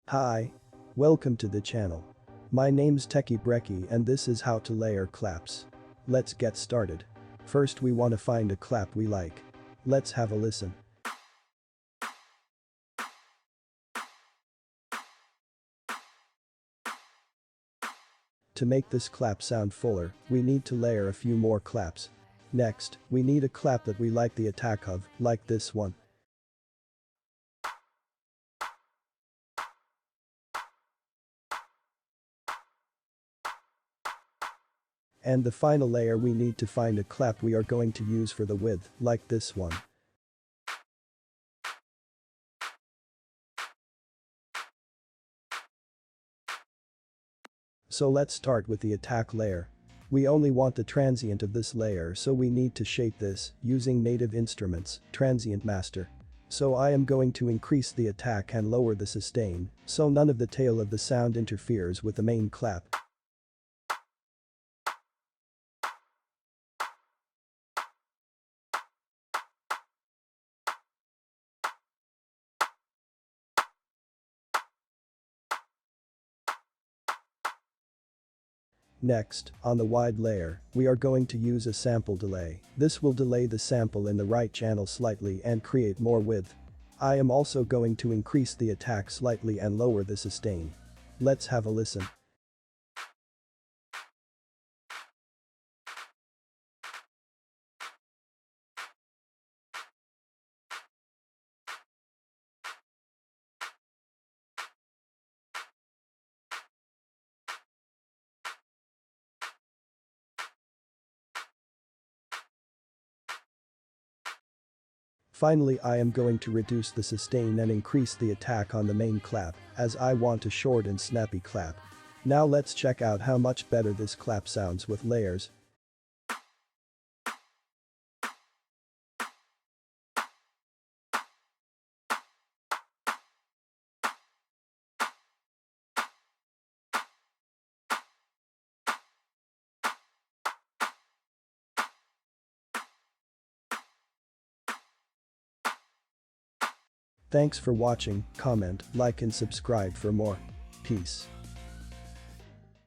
Hi. Welcome to the channel. My name's Techie Brekkie and this is how to layer claps. Let's get started. First we want to find a clap we like. Let's have a listen. To make this clap sound fuller, we need to layer a few more claps. Next, we need a clap that we like the attack of, like this one. And the final layer we need to find a clap we are going to use for the width, like this one. So let's start with the attack layer. We only want the transient of this layer, so we need to shape this using Native Instruments Transient Master. So I am going to increase the attack and lower the sustain, so none of the tail of the sound interferes with the main clap. Next, on the wide layer, we are going to use a sample delay. This will delay the sample in the right channel slightly and create more width. I am also going to increase the attack slightly and lower the sustain. Let's have a listen. Finally, I am going to reduce the sustain and increase the attack on the main clap, as I want a short and snappy clap. Now let's check out how much better this clap sounds with layers. Thanks for watching, comment, like and subscribe for more. Peace.